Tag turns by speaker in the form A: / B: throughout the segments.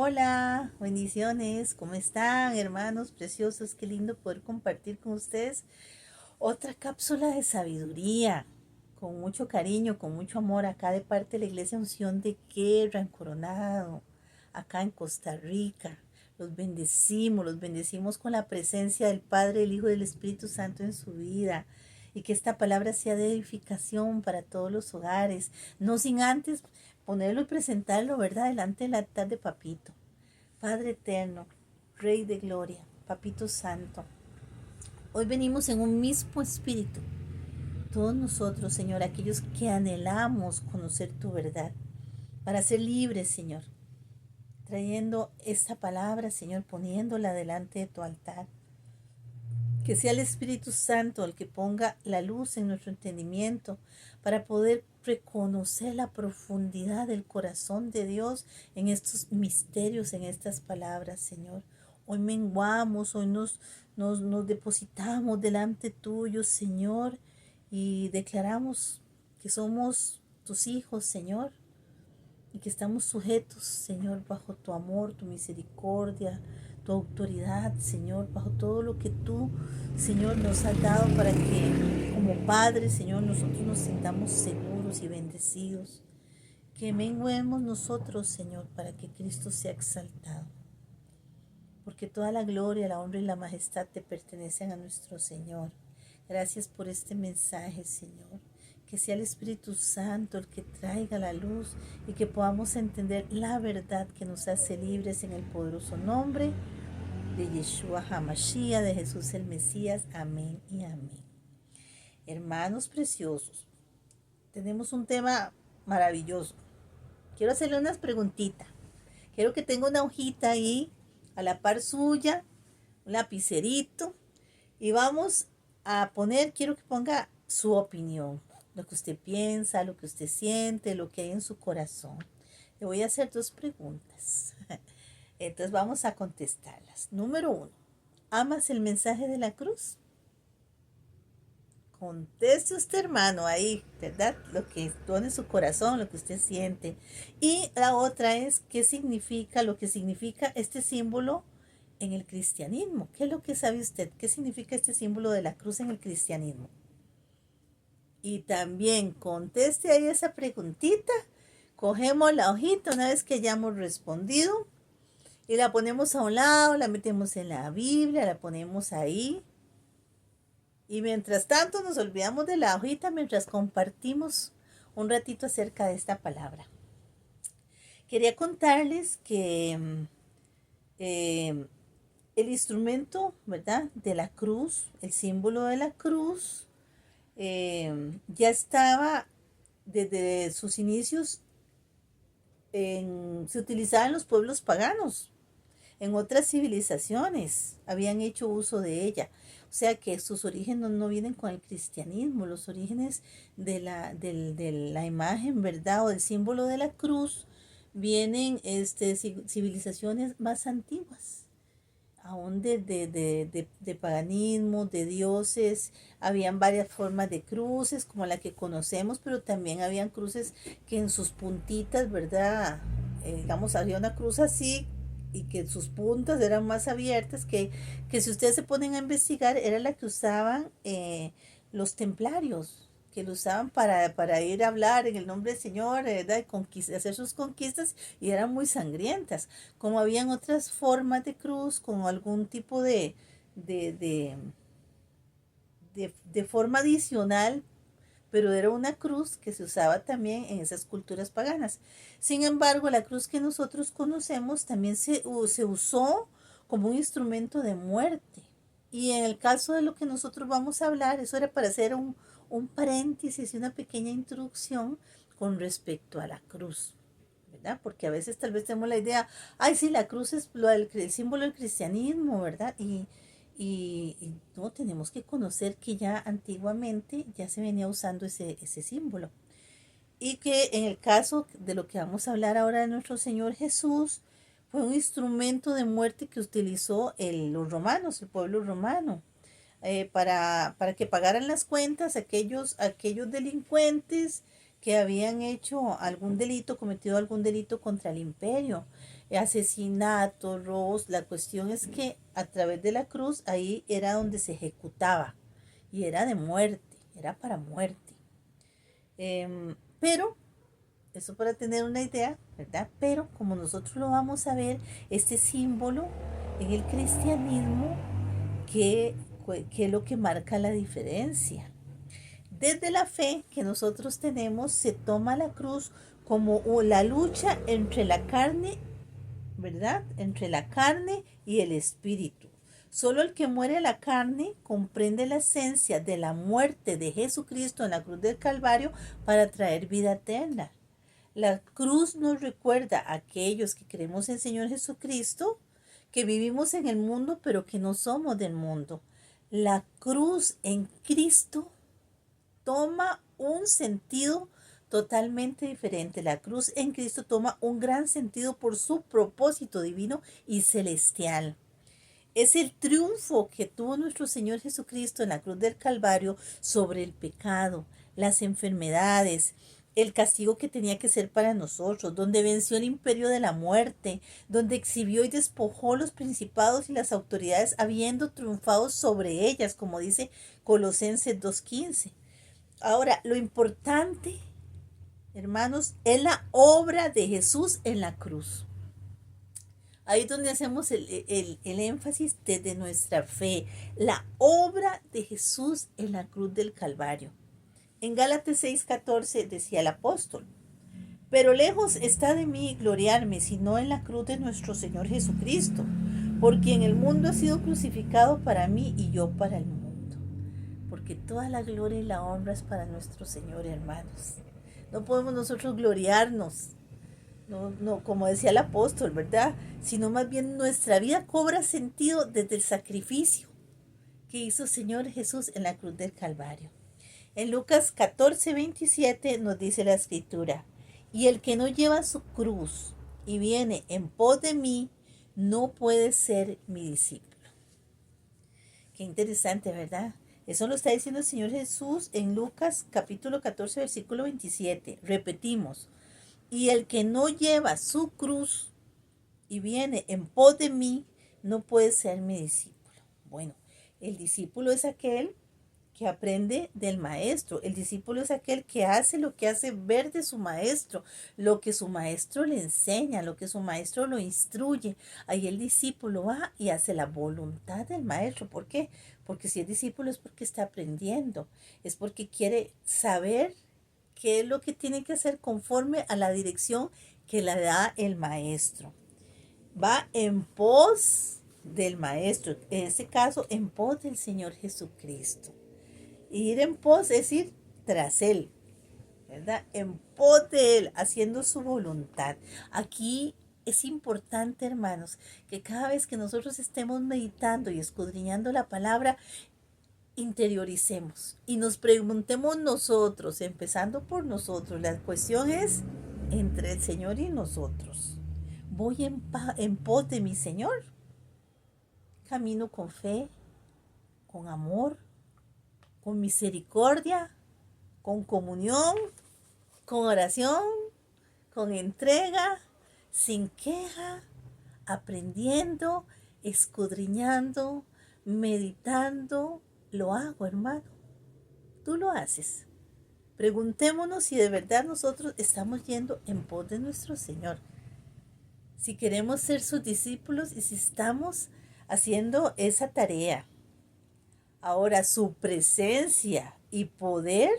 A: Hola, bendiciones, ¿cómo están, hermanos preciosos? Qué lindo poder compartir con ustedes otra cápsula de sabiduría, con mucho cariño, con mucho amor, acá de parte de la Iglesia Unción de Guerra en Coronado, acá en Costa Rica. Los bendecimos con la presencia del Padre, del Hijo y del Espíritu Santo en su vida. Y que esta palabra sea de edificación para todos los hogares, no sin antes ponerlo y presentarlo, ¿verdad?, delante del altar de Papito. Padre eterno, Rey de gloria, Papito Santo, hoy venimos en un mismo espíritu. Todos nosotros, Señor, aquellos que anhelamos conocer tu verdad, para ser libres, Señor, trayendo esta palabra, Señor, poniéndola delante de tu altar. Que sea el Espíritu Santo el que ponga la luz en nuestro entendimiento para poder reconocer la profundidad del corazón de Dios en estos misterios, en estas palabras, Señor. Hoy menguamos, hoy nos depositamos delante tuyo, Señor, y declaramos que somos tus hijos, Señor, y que estamos sujetos, Señor, bajo tu amor, tu misericordia, tu autoridad, Señor, bajo todo lo que tú, Señor, nos has dado para que como Padre, Señor, nosotros nos sintamos seguros y bendecidos. Que menguemos nosotros, Señor, para que Cristo sea exaltado. Porque toda la gloria, la honra y la majestad te pertenecen a nuestro Señor. Gracias por este mensaje, Señor. Que sea el Espíritu Santo el que traiga la luz y que podamos entender la verdad que nos hace libres en el poderoso nombre de Yeshua HaMashiach, de Jesús el Mesías. Amén y amén. Hermanos preciosos, tenemos un tema maravilloso. Quiero hacerle unas preguntitas. Quiero que tenga una hojita ahí a la par suya, un lapicerito, y vamos a poner, quiero que ponga su opinión, lo que usted piensa, lo que usted siente, lo que hay en su corazón. Le voy a hacer dos preguntas. Entonces vamos a contestarlas. Número 1. ¿Amas el mensaje de la cruz? Conteste usted, hermano, ahí, ¿verdad? Lo que pone su corazón, lo que usted siente. Y la otra es, ¿qué significa, lo que significa este símbolo en el cristianismo? ¿Qué es lo que sabe usted? ¿Qué significa este símbolo de la cruz en el cristianismo? Y también conteste ahí esa preguntita. Cogemos la hojita una vez que hayamos respondido y la ponemos a un lado, la metemos en la Biblia, la ponemos ahí. Y mientras tanto nos olvidamos de la hojita mientras compartimos un ratito acerca de esta palabra. Quería contarles que eh, el instrumento, ¿verdad?, de la cruz, el símbolo de la cruz, ya estaba desde sus inicios, se utilizaba en los pueblos paganos. En otras civilizaciones habían hecho uso de ella. O sea que sus orígenes no vienen con el cristianismo, los orígenes de la imagen, ¿verdad? O del símbolo de la cruz vienen civilizaciones más antiguas, aún de paganismo, de dioses. Habían varias formas de cruces, como la que conocemos, pero también habían cruces que en sus puntitas, ¿verdad? Digamos, había una cruz así y que sus puntas eran más abiertas, que si ustedes se ponen a investigar, era la que usaban los templarios, que lo usaban para ir a hablar en el nombre del Señor, ¿verdad? Hacer sus conquistas, y eran muy sangrientas. Como habían otras formas de cruz con algún tipo de, de, de forma adicional, pero era una cruz que se usaba también en esas culturas paganas. Sin embargo, la cruz que nosotros conocemos también se usó como un instrumento de muerte. Y en el caso de lo que nosotros vamos a hablar, eso era para hacer un paréntesis y una pequeña introducción con respecto a la cruz, ¿verdad? Porque a veces tal vez tenemos la idea, ay, sí, la cruz es el símbolo del cristianismo, ¿verdad? Y no, tenemos que conocer que ya antiguamente ya se venía usando ese símbolo. Y que en el caso de lo que vamos a hablar ahora de nuestro Señor Jesús, fue un instrumento de muerte que utilizó los romanos, el pueblo romano, para que pagaran las cuentas aquellos delincuentes que habían hecho algún delito, cometido algún delito contra el imperio. asesinatos, robos. La cuestión es que a través de la cruz ahí era donde se ejecutaba y era de muerte, era para muerte. Pero, eso para tener una idea, ¿verdad? Pero como nosotros lo vamos a ver, este símbolo en el cristianismo, que es lo que marca la diferencia. Desde la fe que nosotros tenemos, se toma la cruz como la lucha entre la carne, ¿verdad? Entre la carne y el espíritu. Solo el que muere a la carne comprende la esencia de la muerte de Jesucristo en la cruz del Calvario para traer vida eterna. La cruz nos recuerda a aquellos que creemos en el Señor Jesucristo, que vivimos en el mundo, pero que no somos del mundo. La cruz en Cristo toma un sentido totalmente diferente. La cruz en Cristo toma un gran sentido por su propósito divino y celestial. Es el triunfo que tuvo nuestro Señor Jesucristo en la cruz del Calvario sobre el pecado, las enfermedades, el castigo que tenía que ser para nosotros, donde venció el imperio de la muerte, donde exhibió y despojó los principados y las autoridades, habiendo triunfado sobre ellas, como dice Colosenses 2:15. Ahora, lo importante, hermanos, es la obra de Jesús en la cruz. Ahí es donde hacemos el énfasis desde nuestra fe, la obra de Jesús en la cruz del Calvario. En Gálatas 6:14 decía el apóstol: pero lejos está de mí gloriarme, sino en la cruz de nuestro Señor Jesucristo, por quien el mundo ha sido crucificado para mí y yo para el mundo. Porque toda la gloria y la honra es para nuestro Señor, hermanos. No podemos nosotros gloriarnos, no, como decía el apóstol, ¿verdad? Sino más bien nuestra vida cobra sentido desde el sacrificio que hizo el Señor Jesús en la cruz del Calvario. En Lucas 14:27 nos dice la escritura: y el que no lleva su cruz y viene en pos de mí, no puede ser mi discípulo. Qué interesante, ¿verdad? Eso lo está diciendo el Señor Jesús en Lucas capítulo 14, versículo 27. Repetimos: y el que no lleva su cruz y viene en pos de mí, no puede ser mi discípulo. Bueno, el discípulo es aquel que aprende del maestro. El discípulo es aquel que hace lo que hace ver de su maestro, lo que su maestro le enseña, lo que su maestro lo instruye. Ahí el discípulo va y hace la voluntad del maestro. ¿Por qué? Porque si es discípulo es porque está aprendiendo, es porque quiere saber qué es lo que tiene que hacer conforme a la dirección que le da el maestro. Va en pos del maestro, en este caso en pos del Señor Jesucristo. Ir en pos es ir tras Él, ¿verdad? En pos de Él, haciendo su voluntad. Aquí es importante, hermanos, que cada vez que nosotros estemos meditando y escudriñando la palabra, interioricemos y nos preguntemos nosotros, empezando por nosotros. La cuestión es entre el Señor y nosotros. ¿Voy en pos de mi Señor? ¿Camino con fe, con amor, con misericordia, con comunión, con oración, con entrega, sin queja, aprendiendo, escudriñando, meditando? Lo hago, hermano. Tú lo haces. Preguntémonos si de verdad nosotros estamos yendo en pos de nuestro Señor. Si queremos ser sus discípulos y si estamos haciendo esa tarea. Ahora, su presencia y poder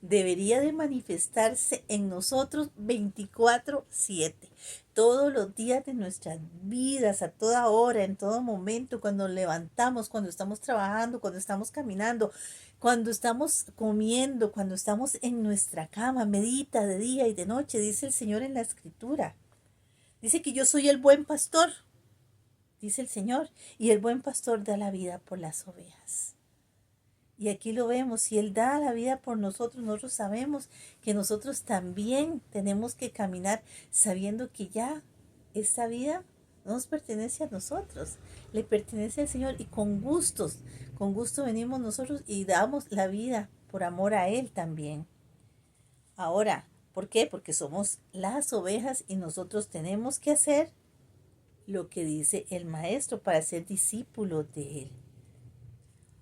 A: debería de manifestarse en nosotros 24/7, todos los días de nuestras vidas, a toda hora, en todo momento, cuando levantamos, cuando estamos trabajando, cuando estamos caminando, cuando estamos comiendo, cuando estamos en nuestra cama. Medita de día y de noche, dice el Señor en la Escritura. Dice que yo soy el buen pastor, dice el Señor, y el buen pastor da la vida por las ovejas. Y aquí lo vemos, si Él da la vida por nosotros, nosotros sabemos que nosotros también tenemos que caminar sabiendo que ya esta vida no nos pertenece a nosotros, le pertenece al Señor, y con gusto venimos nosotros y damos la vida por amor a Él también. Ahora, ¿por qué? Porque somos las ovejas y nosotros tenemos que hacer lo que dice el maestro para ser discípulo de él.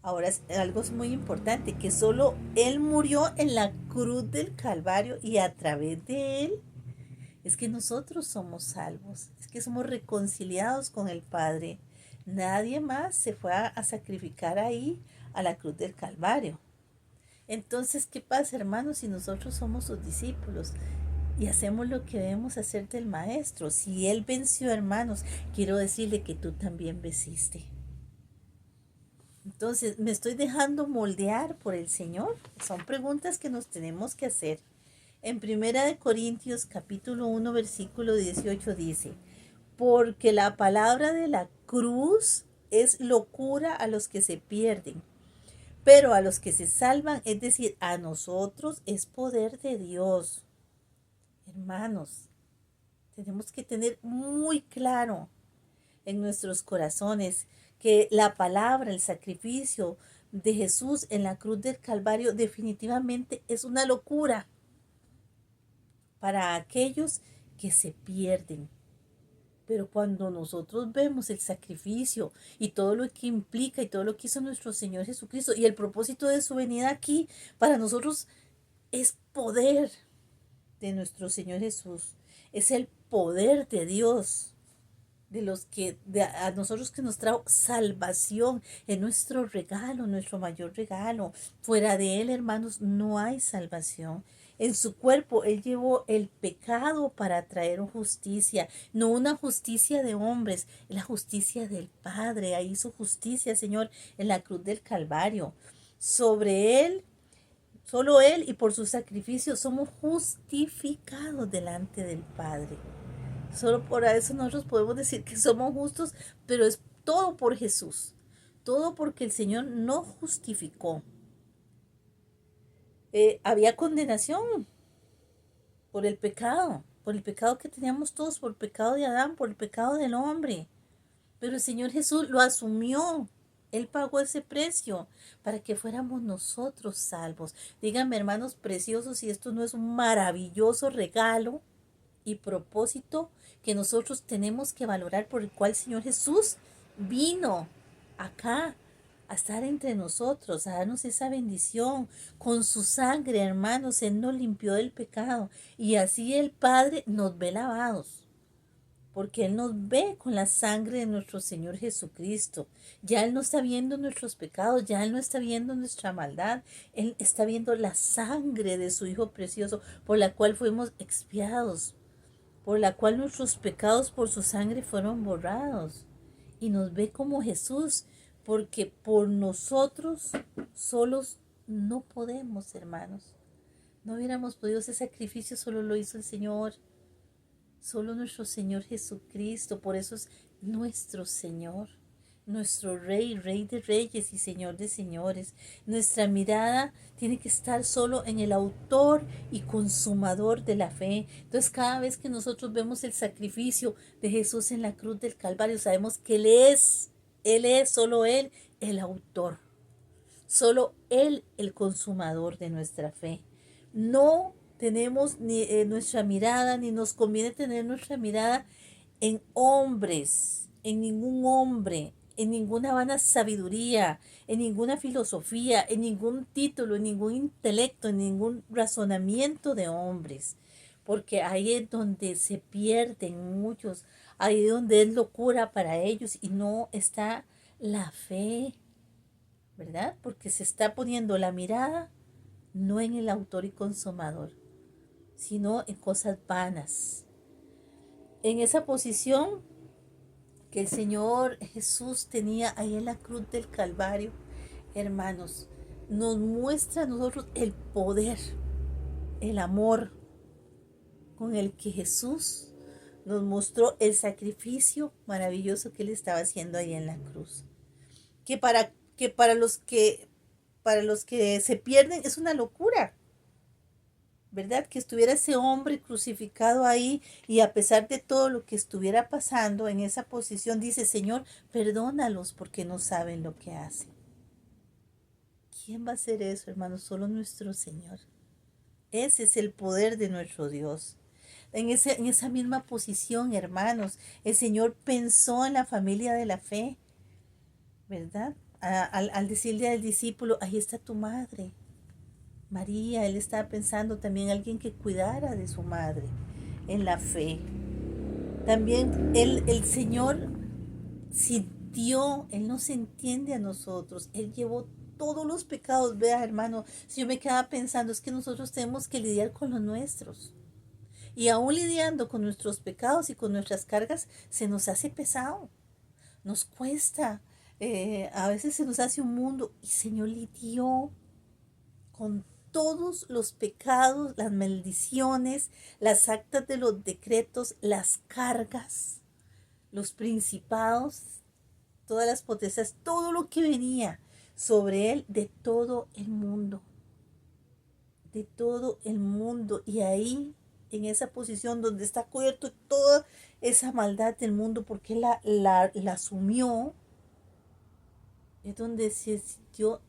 A: Ahora es algo muy importante, que solo él murió en la cruz del Calvario y a través de él es que nosotros somos salvos, es que somos reconciliados con el Padre. Nadie más se fue a sacrificar ahí a la cruz del Calvario. Entonces, ¿qué pasa, hermanos, si nosotros somos sus discípulos y hacemos lo que debemos hacer del Maestro? Si Él venció, hermanos, quiero decirle que tú también venciste. Entonces, ¿me estoy dejando moldear por el Señor? Son preguntas que nos tenemos que hacer. En 1 Corintios capítulo 1 versículo 18 dice, porque la palabra de la cruz es locura a los que se pierden, pero a los que se salvan, es decir, a nosotros es poder de Dios. Hermanos, tenemos que tener muy claro en nuestros corazones que la palabra, el sacrificio de Jesús en la cruz del Calvario definitivamente es una locura para aquellos que se pierden. Pero cuando nosotros vemos el sacrificio y todo lo que implica y todo lo que hizo nuestro Señor Jesucristo y el propósito de su venida aquí, para nosotros es poder de nuestro Señor Jesús. Es el poder de Dios, a nosotros que nos trajo salvación, es nuestro regalo, nuestro mayor regalo. Fuera de Él, hermanos, no hay salvación. En su cuerpo Él llevó el pecado para traer justicia, no una justicia de hombres, la justicia del Padre. Ahí hizo justicia, Señor, en la cruz del Calvario. Sobre Él, solo Él y por su sacrificio somos justificados delante del Padre. Solo por eso nosotros podemos decir que somos justos, pero es todo por Jesús. Todo porque el Señor nos justificó. Había condenación por el pecado que teníamos todos, por el pecado de Adán, por el pecado del hombre. Pero el Señor Jesús lo asumió. Él pagó ese precio para que fuéramos nosotros salvos. Díganme, hermanos preciosos, si esto no es un maravilloso regalo y propósito que nosotros tenemos que valorar, por el cual el Señor Jesús vino acá a estar entre nosotros, a darnos esa bendición. Con su sangre, hermanos, Él nos limpió del pecado y así el Padre nos ve lavados, porque Él nos ve con la sangre de nuestro Señor Jesucristo. Ya Él no está viendo nuestros pecados, ya Él no está viendo nuestra maldad, Él está viendo la sangre de su Hijo precioso, por la cual fuimos expiados, por la cual nuestros pecados por su sangre fueron borrados. Y nos ve como Jesús, porque por nosotros solos no podemos, hermanos. No hubiéramos podido ese sacrificio, solo lo hizo el Señor. Solo nuestro Señor Jesucristo. Por eso es nuestro Señor, nuestro Rey, Rey de Reyes y Señor de Señores. Nuestra mirada tiene que estar solo en el autor y consumador de la fe. Entonces, cada vez que nosotros vemos el sacrificio de Jesús en la cruz del Calvario, sabemos que Él es, solo Él, el autor. Solo Él, el consumador de nuestra fe. No tenemos ni nuestra mirada, ni nos conviene tener nuestra mirada en hombres, en ningún hombre, en ninguna vana sabiduría, en ninguna filosofía, en ningún título, en ningún intelecto, en ningún razonamiento de hombres. Porque ahí es donde se pierden muchos, ahí es donde es locura para ellos y no está la fe, ¿verdad? Porque se está poniendo la mirada no en el autor y consumador, sino en cosas vanas. En esa posición que el Señor Jesús tenía ahí en la cruz del Calvario, hermanos, nos muestra a nosotros el poder, el amor con el que Jesús nos mostró el sacrificio maravilloso que Él estaba haciendo ahí en la cruz. Que para los que se pierden es una locura, ¿verdad? Que estuviera ese hombre crucificado ahí y a pesar de todo lo que estuviera pasando en esa posición, dice, Señor, perdónalos porque no saben lo que hacen. ¿Quién va a hacer eso, hermanos? Solo nuestro Señor. Ese es el poder de nuestro Dios. en esa misma posición, hermanos. El Señor pensó en la familia de la fe, ¿verdad? Al decirle al discípulo, ahí está tu madre, María. Él estaba pensando también en alguien que cuidara de su madre en la fe. También el Señor sintió, Él nos entiende a nosotros, Él llevó todos los pecados. Vea, hermano, si yo me quedaba pensando, es que nosotros tenemos que lidiar con los nuestros. Y aún lidiando con nuestros pecados y con nuestras cargas, se nos hace pesado, nos cuesta. A veces se nos hace un mundo, y el Señor lidió con todos los pecados, las maldiciones, las actas de los decretos, las cargas, los principados, todas las potestades, todo lo que venía sobre él de todo el mundo, de todo el mundo. Y ahí, en esa posición donde está cubierto toda esa maldad del mundo, porque la asumió, es donde se sintió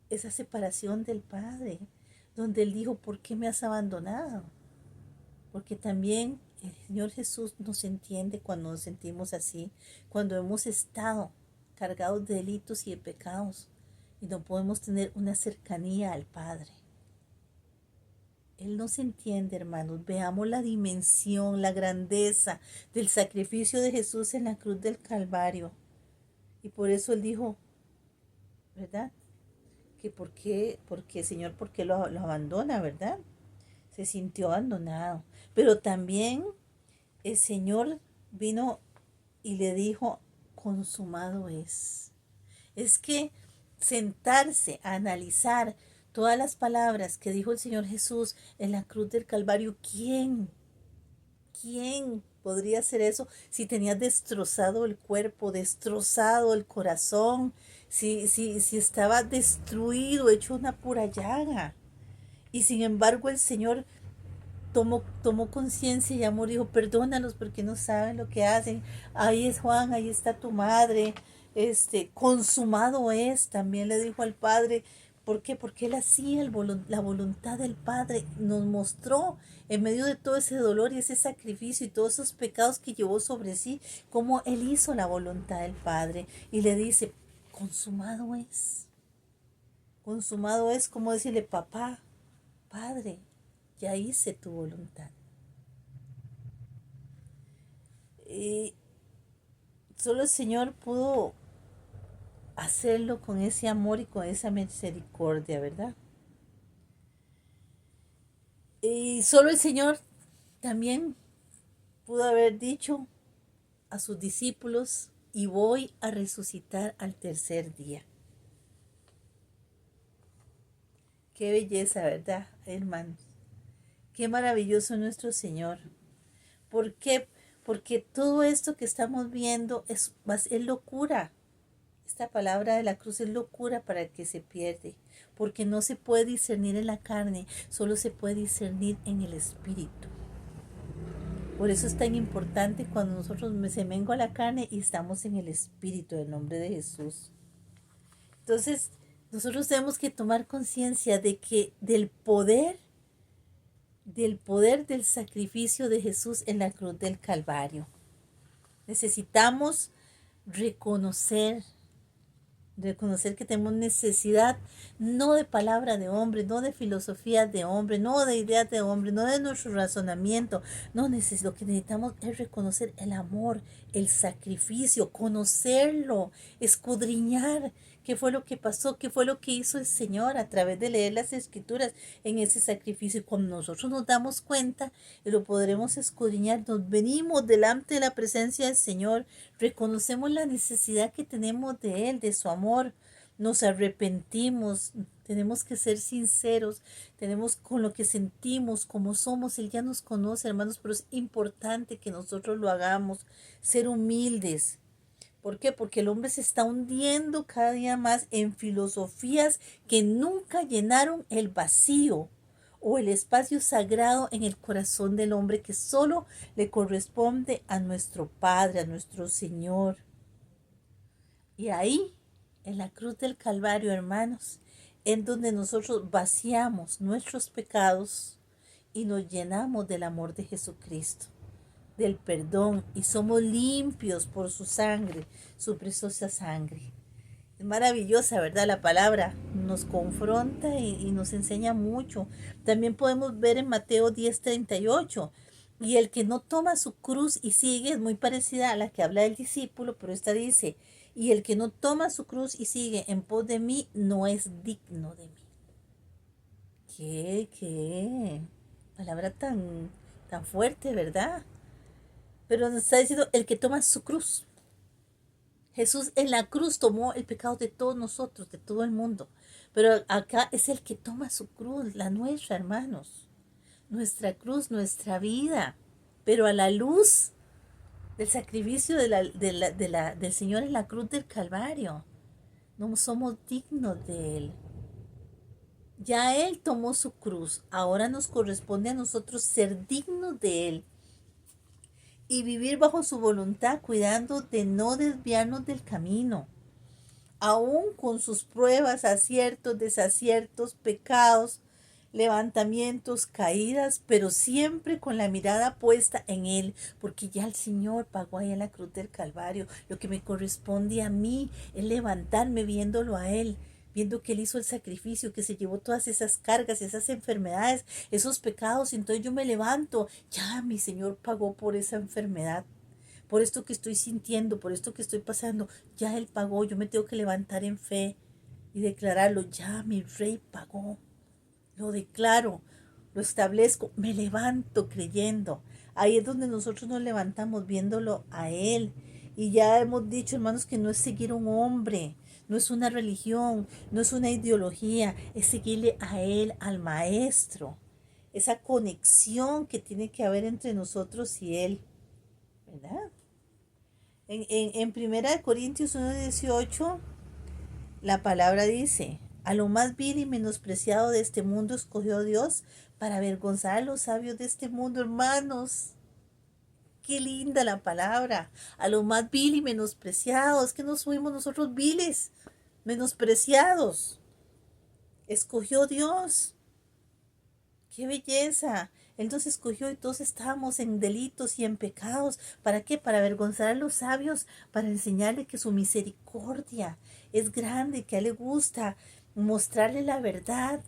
A: esa separación del Padre, donde él dijo, ¿por qué me has abandonado? Porque también el Señor Jesús nos entiende cuando nos sentimos así, cuando hemos estado cargados de delitos y de pecados y no podemos tener una cercanía al Padre. Él nos entiende, hermanos. Veamos la dimensión, la grandeza del sacrificio de Jesús en la cruz del Calvario. Y por eso Él dijo, ¿verdad? Que porque Señor, ¿por qué lo abandona, verdad? Se sintió abandonado. Pero también el Señor vino y le dijo, consumado es. Es que sentarse a analizar todas las palabras que dijo el Señor Jesús en la cruz del Calvario, ¿quién podría hacer eso si tenía destrozado el cuerpo, destrozado el corazón, si estaba destruido, hecho una pura llaga? Y sin embargo el Señor tomó conciencia y amor, dijo, perdónalos porque no saben lo que hacen. Ahí es Juan, ahí está tu madre. Consumado es, también le dijo al Padre. ¿Por qué? Porque él hacía la voluntad del Padre. Nos mostró en medio de todo ese dolor y ese sacrificio y todos esos pecados que llevó sobre sí, cómo él hizo la voluntad del Padre. Y le dice, consumado es. Consumado es como decirle, papá, Padre, ya hice tu voluntad. Y solo el Señor pudo hacerlo con ese amor y con esa misericordia, ¿verdad? Y solo el Señor también pudo haber dicho a sus discípulos, y voy a resucitar al tercer día. Qué belleza, ¿verdad, hermanos? Qué maravilloso nuestro Señor. ¿Por qué? Porque todo esto que estamos viendo es locura. Esta palabra de la cruz es locura para el que se pierde, porque no se puede discernir en la carne, solo se puede discernir en el Espíritu. Por eso es tan importante cuando nosotros se mengua la carne y estamos en el Espíritu, en el nombre de Jesús. Entonces, nosotros tenemos que tomar conciencia de que del poder del sacrificio de Jesús en la cruz del Calvario. Necesitamos reconocer que tenemos necesidad no de palabra de hombre, no de filosofía de hombre, no de ideas de hombre, no de nuestro razonamiento. No, lo que necesitamos es reconocer el amor, el sacrificio, conocerlo, escudriñar qué fue lo que pasó, qué fue lo que hizo el Señor a través de leer las Escrituras en ese sacrificio. Y cuando nosotros nos damos cuenta, y lo podremos escudriñar, nos venimos delante de la presencia del Señor, reconocemos la necesidad que tenemos de Él, de su amor, nos arrepentimos, tenemos que ser sinceros, tenemos con lo que sentimos, como somos. Él ya nos conoce, hermanos, pero es importante que nosotros lo hagamos, ser humildes. ¿Por qué? Porque el hombre se está hundiendo cada día más en filosofías que nunca llenaron el vacío o el espacio sagrado en el corazón del hombre que solo le corresponde a nuestro Padre, a nuestro Señor. Y ahí, en la cruz del Calvario, hermanos, en donde nosotros vaciamos nuestros pecados y nos llenamos del amor de Jesucristo, del perdón, y somos limpios por su sangre, su preciosa sangre. Es maravillosa, ¿verdad? La palabra nos confronta y nos enseña mucho. También podemos ver en Mateo 10:38. Y el que no toma su cruz y sigue, es muy parecida a la que habla del discípulo, pero esta dice, y el que no toma su cruz y sigue en pos de mí, no es digno de mí. Qué palabra tan fuerte, ¿verdad? Pero nos está diciendo el que toma su cruz. Jesús en la cruz tomó el pecado de todos nosotros, de todo el mundo. Pero acá es el que toma su cruz, la nuestra, hermanos. Nuestra cruz, nuestra vida. Pero a la luz del sacrificio del Señor en la cruz del Calvario. No somos dignos de Él. Ya Él tomó su cruz. Ahora nos corresponde a nosotros ser dignos de Él y vivir bajo su voluntad, cuidando de no desviarnos del camino, aún con sus pruebas, aciertos, desaciertos, pecados, levantamientos, caídas, pero siempre con la mirada puesta en Él, porque ya el Señor pagó ahí en la cruz del Calvario. Lo que me corresponde a mí es levantarme viéndolo a Él, viendo que Él hizo el sacrificio, que se llevó todas esas cargas, esas enfermedades, esos pecados. Entonces yo me levanto, ya mi Señor pagó por esa enfermedad, por esto que estoy sintiendo, por esto que estoy pasando. Ya Él pagó, yo me tengo que levantar en fe y declararlo, ya mi Rey pagó. Lo declaro, lo establezco, me levanto creyendo. Ahí es donde nosotros nos levantamos viéndolo a Él. Y ya hemos dicho, hermanos, que no es seguir a un hombre, no es una religión, no es una ideología, es seguirle a Él, al Maestro. Esa conexión que tiene que haber entre nosotros y Él, ¿verdad? En 1 Corintios 1:18, la palabra dice, a lo más vil y menospreciado de este mundo escogió Dios para avergonzar a los sabios de este mundo, hermanos. Qué linda la palabra. A lo más vil y menospreciado. Es que nos fuimos nosotros viles, menospreciados. Escogió Dios. ¡Qué belleza! Él nos escogió y todos estábamos en delitos y en pecados. ¿Para qué? Para avergonzar a los sabios, para enseñarle que su misericordia es grande, que a él le gusta mostrarle la verdad,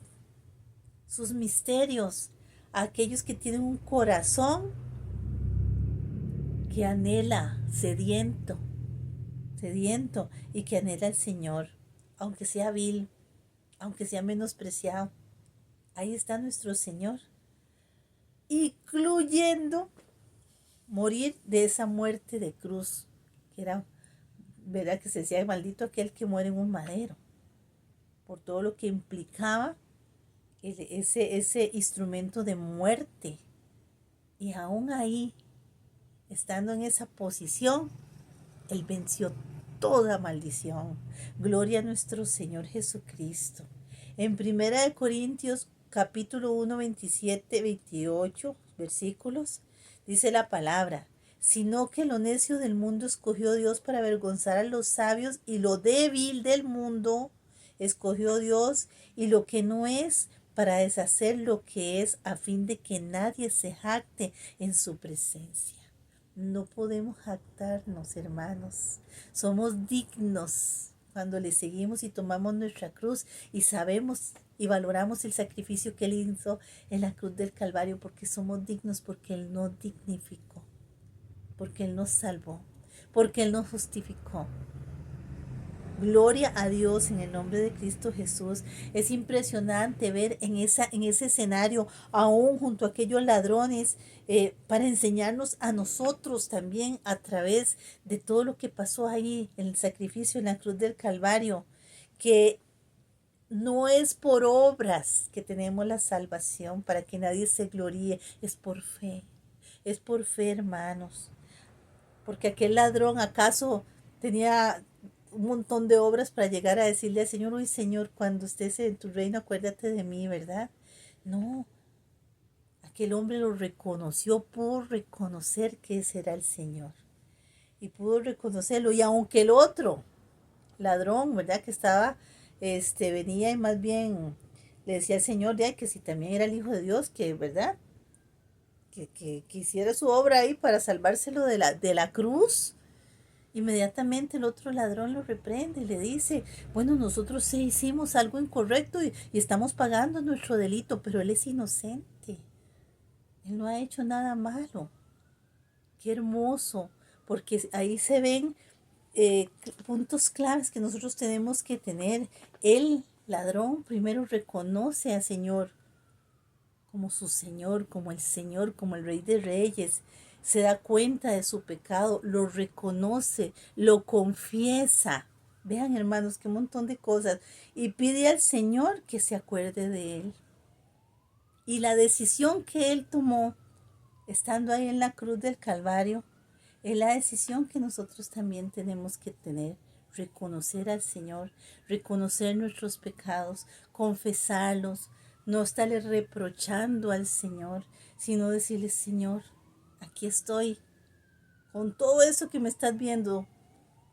A: sus misterios, a aquellos que tienen un corazón que anhela, sediento, sediento, y que anhela al Señor, aunque sea vil, aunque sea menospreciado. Ahí está nuestro Señor, incluyendo morir de esa muerte de cruz, que era, ¿verdad? Que se decía, maldito aquel que muere en un madero, por todo lo que implicaba ese instrumento de muerte. Y aún ahí, estando en esa posición, Él venció toda maldición. Gloria a nuestro Señor Jesucristo. En 1 Corintios capítulo 1, 27, 28 versículos, dice la palabra, sino que lo necio del mundo escogió Dios para avergonzar a los sabios, y lo débil del mundo escogió Dios, y lo que no es, para deshacer lo que es, a fin de que nadie se jacte en su presencia. No podemos jactarnos, hermanos. Somos dignos cuando le seguimos y tomamos nuestra cruz y sabemos y valoramos el sacrificio que Él hizo en la cruz del Calvario, porque somos dignos, porque Él nos dignificó, porque Él nos salvó, porque Él nos justificó. Gloria a Dios en el nombre de Cristo Jesús. Es impresionante ver en ese escenario, aún junto a aquellos ladrones, para enseñarnos a nosotros también a través de todo lo que pasó ahí, en el sacrificio en la cruz del Calvario, que no es por obras que tenemos la salvación, para que nadie se gloríe, es por fe. Es por fe, hermanos. Porque aquel ladrón, ¿acaso tenía un montón de obras para llegar a decirle al Señor, uy Señor, cuando estés en tu reino, acuérdate de mí, ¿verdad? No, aquel hombre lo reconoció, pudo reconocer que ese era el Señor. Y pudo reconocerlo, y aunque el otro ladrón, ¿verdad? Que estaba, venía y más bien le decía al Señor, ya que si también era el Hijo de Dios, que, ¿verdad? que hiciera su obra ahí para salvárselo de la cruz. Inmediatamente el otro ladrón lo reprende y le dice, bueno, nosotros sí hicimos algo incorrecto y estamos pagando nuestro delito, pero él es inocente. Él no ha hecho nada malo. Qué hermoso, porque ahí se ven puntos claves que nosotros tenemos que tener. El ladrón primero reconoce al Señor como su Señor, como el Señor, como el Rey de Reyes. Se da cuenta de su pecado, lo reconoce, lo confiesa. Vean, hermanos, qué montón de cosas. Y pide al Señor que se acuerde de él. Y la decisión que él tomó, estando ahí en la cruz del Calvario, es la decisión que nosotros también tenemos que tener. Reconocer al Señor, reconocer nuestros pecados, confesarlos, no estarle reprochando al Señor, sino decirle, Señor, aquí estoy, con todo eso que me estás viendo,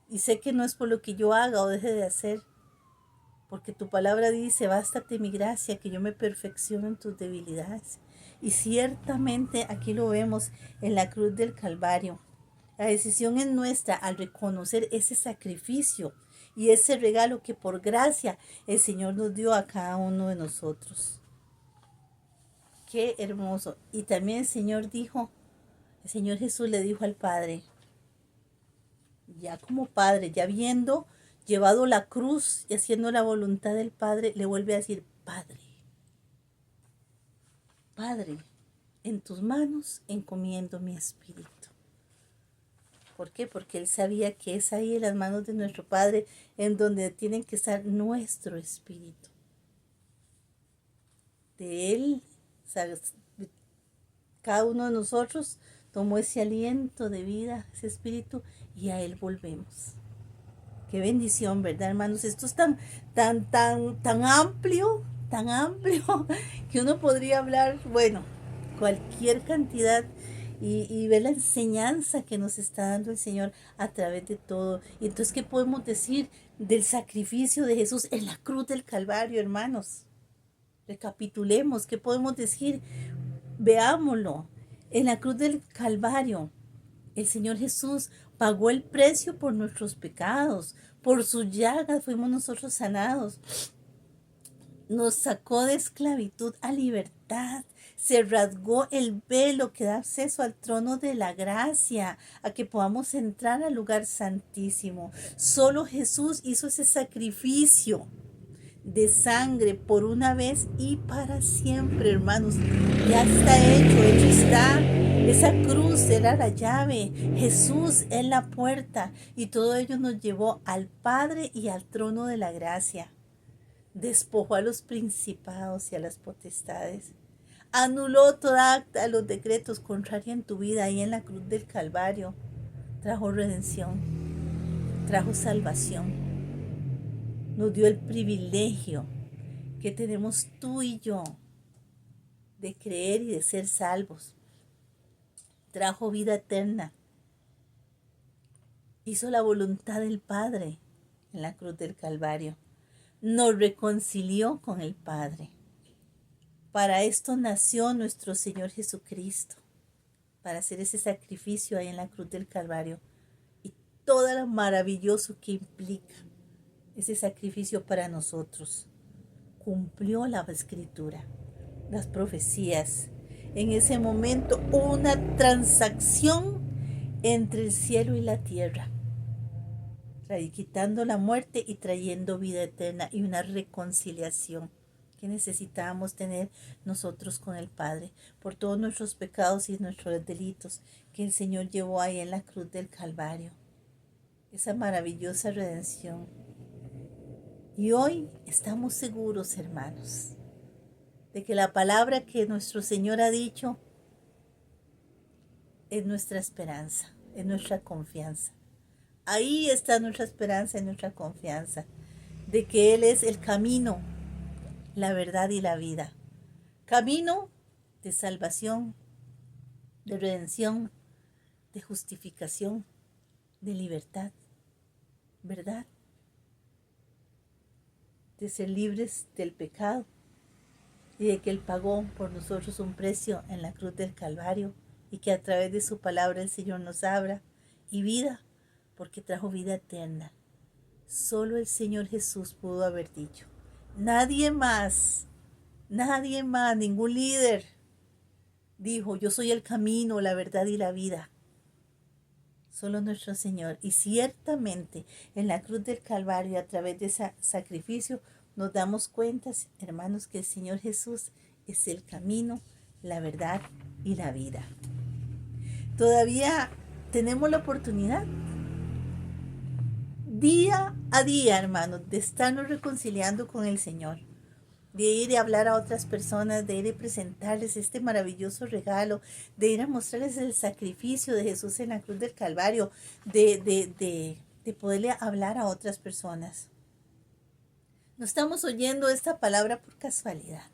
A: y sé que no es por lo que yo haga o deje de hacer, porque tu palabra dice, bástate mi gracia, que yo me perfecciono en tus debilidades. Y ciertamente aquí lo vemos en la cruz del Calvario. La decisión es nuestra al reconocer ese sacrificio y ese regalo que por gracia el Señor nos dio a cada uno de nosotros. Qué hermoso. Y también el Señor Jesús le dijo al Padre, ya como Padre, ya viendo llevado la cruz y haciendo la voluntad del Padre, le vuelve a decir, Padre, Padre, en tus manos encomiendo mi espíritu. ¿Por qué? Porque él sabía que es ahí en las manos de nuestro Padre en donde tienen que estar nuestro espíritu. De él, ¿sabes? Cada uno de nosotros tomó ese aliento de vida, ese espíritu, y a él volvemos. Qué bendición, ¿verdad, hermanos? Esto es tan amplio, que uno podría hablar, bueno, cualquier cantidad y ver la enseñanza que nos está dando el Señor a través de todo. Y entonces, ¿qué podemos decir del sacrificio de Jesús en la cruz del Calvario, hermanos? Recapitulemos, ¿qué podemos decir? Veámoslo. En la cruz del Calvario, el Señor Jesús pagó el precio por nuestros pecados. Por sus llagas fuimos nosotros sanados. Nos sacó de esclavitud a libertad. Se rasgó el velo que da acceso al trono de la gracia, a que podamos entrar al lugar santísimo. Solo Jesús hizo ese sacrificio de sangre por una vez y para siempre, hermanos. Ya está hecho está. Esa cruz era la llave, Jesús es la puerta y todo ello nos llevó al Padre y al trono de la gracia. Despojó a los principados y a las potestades. Anuló toda acta de los decretos contrarios en tu vida ahí en la cruz del Calvario. Trajo redención, trajo salvación. Nos dio el privilegio que tenemos tú y yo de creer y de ser salvos. Trajo vida eterna. Hizo la voluntad del Padre en la cruz del Calvario. Nos reconcilió con el Padre. Para esto nació nuestro Señor Jesucristo, para hacer ese sacrificio ahí en la cruz del Calvario y todo lo maravilloso que implica ese sacrificio para nosotros. Cumplió la Escritura, las profecías. En ese momento hubo una transacción entre el cielo y la tierra, quitando la muerte y trayendo vida eterna y una reconciliación que necesitábamos tener nosotros con el Padre por todos nuestros pecados y nuestros delitos que el Señor llevó ahí en la cruz del Calvario. Esa maravillosa redención. Y hoy estamos seguros, hermanos, de que la palabra que nuestro Señor ha dicho es nuestra esperanza, es nuestra confianza. Ahí está nuestra esperanza y nuestra confianza, de que Él es el camino, la verdad y la vida. Camino de salvación, de redención, de justificación, de libertad, ¿verdad? De ser libres del pecado y de que Él pagó por nosotros un precio en la cruz del Calvario y que a través de su palabra el Señor nos abra y vida, porque trajo vida eterna. Solo el Señor Jesús pudo haber dicho. Nadie más, ningún líder dijo, yo soy el camino, la verdad y la vida. Solo nuestro Señor. Y ciertamente en la cruz del Calvario, a través de ese sacrificio, nos damos cuenta, hermanos, que el Señor Jesús es el camino, la verdad y la vida. Todavía tenemos la oportunidad, día a día, hermanos, de estarnos reconciliando con el Señor, de ir a hablar a otras personas, de ir a presentarles este maravilloso regalo, de ir a mostrarles el sacrificio de Jesús en la cruz del Calvario, de poderle hablar a otras personas. No estamos oyendo esta palabra por casualidad.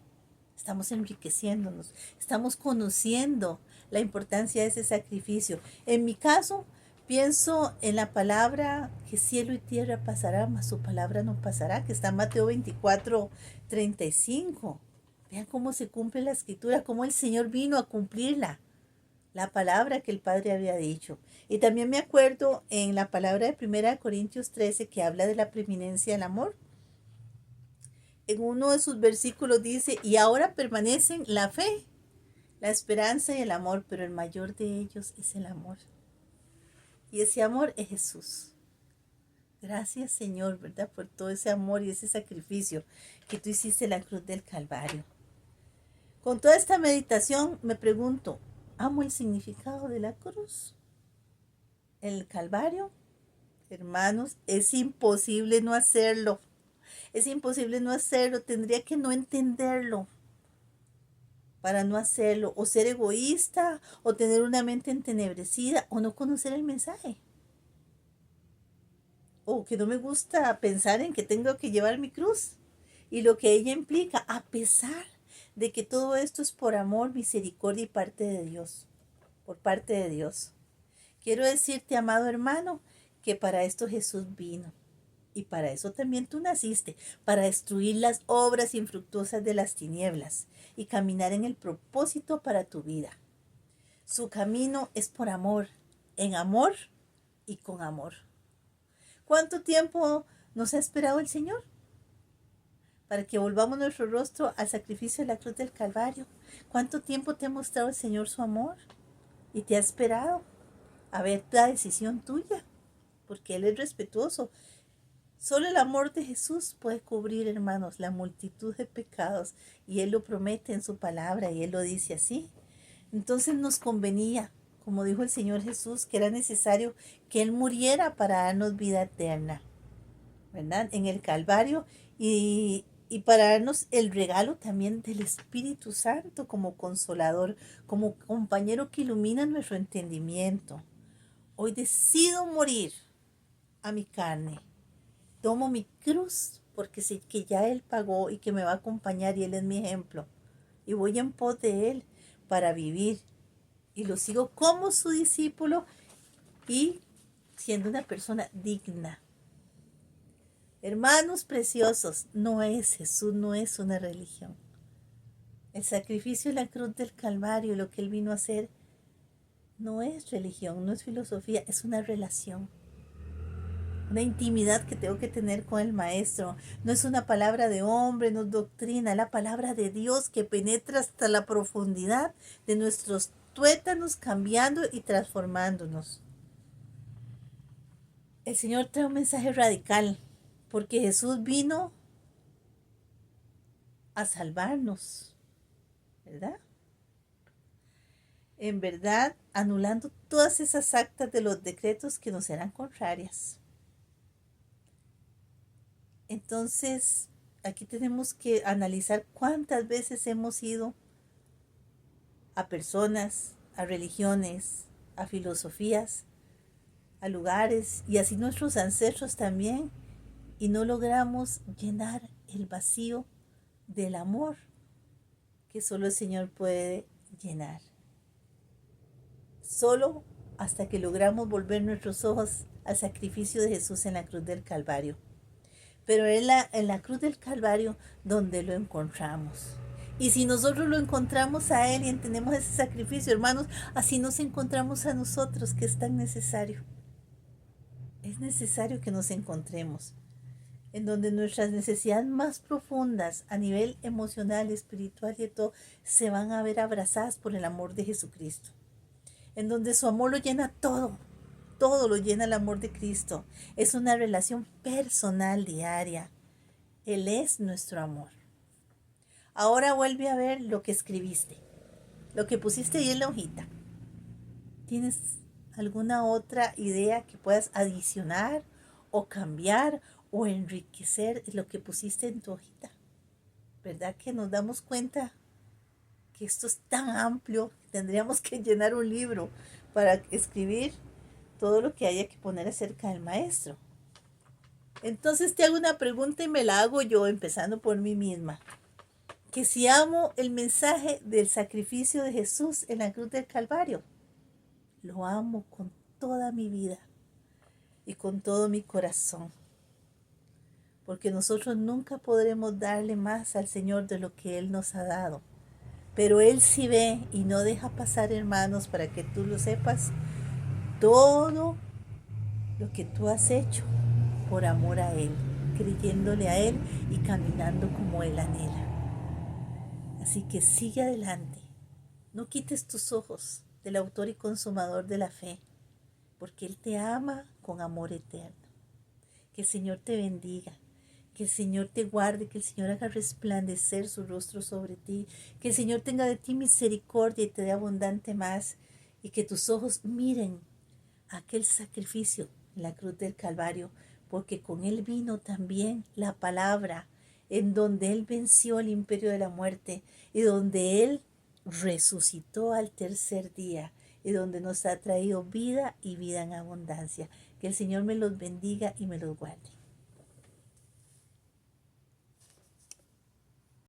A: Estamos enriqueciéndonos, estamos conociendo la importancia de ese sacrificio. En mi caso, pienso en la palabra que cielo y tierra pasará, mas su palabra no pasará, que está en Mateo 24:35. Vean cómo se cumple la escritura, cómo el Señor vino a cumplirla, la palabra que el Padre había dicho. Y también me acuerdo en la palabra de 1 Corintios 13 que habla de la preeminencia del amor. En uno de sus versículos dice, y ahora permanecen la fe, la esperanza y el amor, pero el mayor de ellos es el amor. Y ese amor es Jesús. Gracias, Señor, ¿verdad? Por todo ese amor y ese sacrificio que tú hiciste en la cruz del Calvario. Con toda esta meditación me pregunto, ¿amo el significado de la cruz? El Calvario, hermanos, es imposible no hacerlo. Es imposible no hacerlo, tendría que no entenderlo para no hacerlo, o ser egoísta, o tener una mente entenebrecida, o no conocer el mensaje. O que no me gusta pensar en que tengo que llevar mi cruz y lo que ella implica, a pesar de que todo esto es por amor, misericordia y parte de Dios, por parte de Dios. Quiero decirte, amado hermano, que para esto Jesús vino. Y para eso también tú naciste, para destruir las obras infructuosas de las tinieblas y caminar en el propósito para tu vida. Su camino es por amor, en amor y con amor. ¿Cuánto tiempo nos ha esperado el Señor? Para que volvamos nuestro rostro al sacrificio de la cruz del Calvario. ¿Cuánto tiempo te ha mostrado el Señor su amor? Y te ha esperado a ver la decisión tuya, porque Él es respetuoso. Solo el amor de Jesús puede cubrir, hermanos, la multitud de pecados. Y Él lo promete en su palabra y Él lo dice así. Entonces nos convenía, como dijo el Señor Jesús, que era necesario que Él muriera para darnos vida eterna, ¿verdad? En el Calvario y para darnos el regalo también del Espíritu Santo como consolador, como compañero que ilumina nuestro entendimiento. Hoy decido morir a mi carne. Tomo mi cruz porque sé que ya Él pagó y que me va a acompañar y Él es mi ejemplo. Y voy en pos de Él para vivir. Y lo sigo como su discípulo y siendo una persona digna. Hermanos preciosos, no es Jesús, no es una religión. El sacrificio en la cruz del Calvario, lo que Él vino a hacer, no es religión, no es filosofía, es una relación. Una intimidad que tengo que tener con el Maestro. No es una palabra de hombre, no es doctrina, es la palabra de Dios que penetra hasta la profundidad de nuestros tuétanos, cambiando y transformándonos. El Señor trae un mensaje radical, porque Jesús vino a salvarnos, ¿verdad? En verdad, anulando todas esas actas de los decretos que nos eran contrarias. Entonces, aquí tenemos que analizar cuántas veces hemos ido a personas, a religiones, a filosofías, a lugares, y así nuestros ancestros también, y no logramos llenar el vacío del amor que solo el Señor puede llenar. Solo hasta que logramos volver nuestros ojos al sacrificio de Jesús en la cruz del Calvario. Pero es en la cruz del Calvario donde lo encontramos. Y si nosotros lo encontramos a Él y entendemos ese sacrificio, hermanos, así nos encontramos a nosotros, que es tan necesario. Es necesario que nos encontremos en donde nuestras necesidades más profundas a nivel emocional, espiritual y de todo se van a ver abrazadas por el amor de Jesucristo. En donde su amor lo llena todo, todo lo llena el amor de Cristo. Es una relación personal diaria. Él es nuestro amor. Ahora vuelve a ver lo que escribiste, lo que pusiste ahí en la hojita. ¿Tienes alguna otra idea que puedas adicionar o cambiar o enriquecer lo que pusiste en tu hojita? ¿Verdad que nos damos cuenta que esto es tan amplio que tendríamos que llenar un libro para escribir todo lo que haya que poner acerca del maestro? Entonces te hago una pregunta y me la hago yo, empezando por mí misma. Que si amo el mensaje del sacrificio de Jesús en la cruz del Calvario, lo amo con toda mi vida y con todo mi corazón. Porque nosotros nunca podremos darle más al Señor de lo que Él nos ha dado. Pero Él sí ve y no deja pasar, hermanos, para que tú lo sepas, todo lo que tú has hecho por amor a Él, creyéndole a Él y caminando como Él anhela. Así que sigue adelante. No quites tus ojos del autor y consumador de la fe, porque Él te ama con amor eterno. Que el Señor te bendiga, que el Señor te guarde, que el Señor haga resplandecer su rostro sobre ti, que el Señor tenga de ti misericordia y te dé abundante más, y que tus ojos miren aquel sacrificio en la cruz del Calvario, porque con Él vino también la palabra, en donde Él venció el imperio de la muerte y donde Él resucitó al tercer día y donde nos ha traído vida y vida en abundancia. Que el Señor me los bendiga y me los guarde.